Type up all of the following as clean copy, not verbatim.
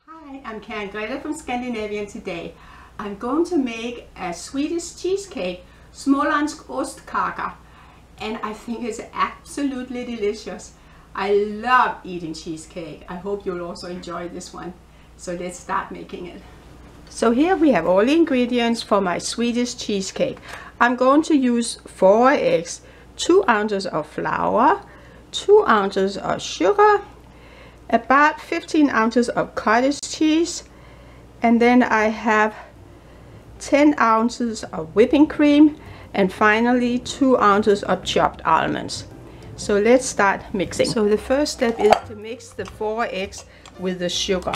Hi, I'm Grete from Scandinavian Today. I'm going to make a Swedish cheesecake, Smalandsk Ostkaka, and I think it's absolutely delicious. I love eating cheesecake. I hope you'll also enjoy this one. So let's start making it. So here we have all the ingredients for my Swedish cheesecake. I'm going to use 4 eggs, 2 ounces of flour, 2 ounces of sugar, about 15 ounces of cottage cheese, and then I have 10 ounces of whipping cream, and finally 2 ounces of chopped almonds. So let's start mixing. So the first step is to mix the 4 eggs with the sugar.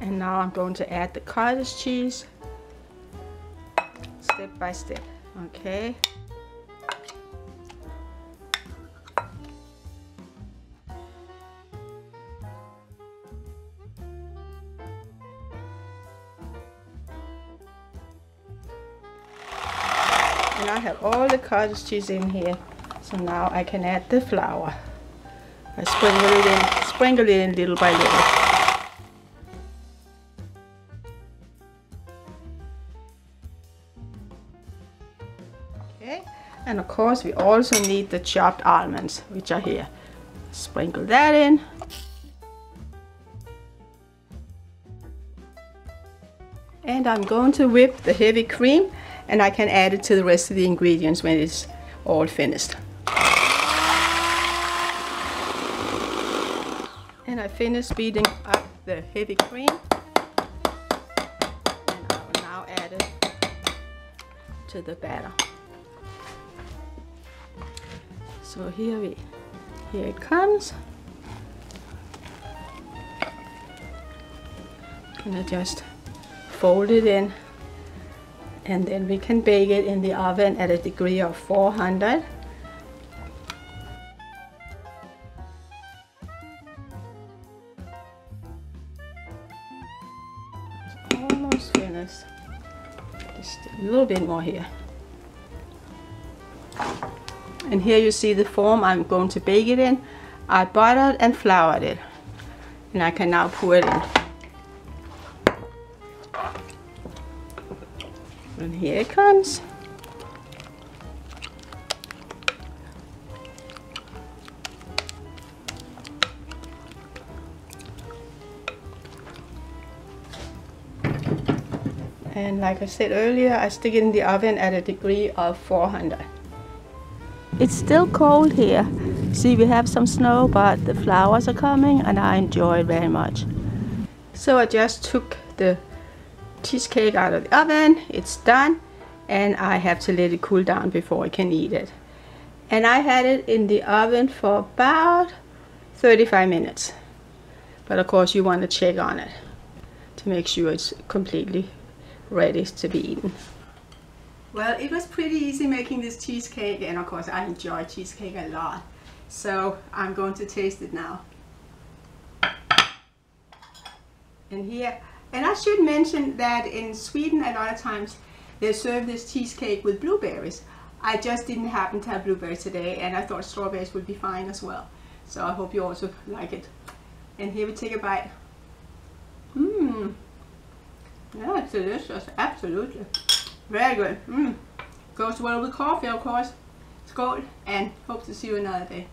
And now I'm going to add the cottage cheese step by step. Okay. And I have all the cottage cheese in here. So now I can add the flour. I sprinkle it in little by little. And of course we also need the chopped almonds, which are here. Sprinkle that in. And I'm going to whip the heavy cream, and I can add it to the rest of the ingredients when it's all finished. And I finished beating up the heavy cream, and I will now add it to the batter. So here it comes. Gonna just fold it in, and then we can bake it in the oven at a degree of 400. It's almost finished. Just a little bit more here. And here you see the form I'm going to bake it in. I buttered and floured it, and I can now pour it in. And here it comes. And like I said earlier, I stick it in the oven at a degree of 400. It's still cold here. See, we have some snow, but the flowers are coming and I enjoy it very much. So I just took the cheesecake out of the oven. It's done, and I have to let it cool down before I can eat it. And I had it in the oven for about 35 minutes. But of course you want to check on it to make sure it's completely ready to be eaten. Well, it was pretty easy making this cheesecake, and of course I enjoy cheesecake a lot. So I'm going to taste it now. And I should mention that in Sweden a lot of times they serve this cheesecake with blueberries. I just didn't happen to have blueberries today, and I thought strawberries would be fine as well. So I hope you also like it. And here we take a bite. Yeah, it's delicious, absolutely. Very good. Goes well with coffee, of course. Skål, and hope to see you another day.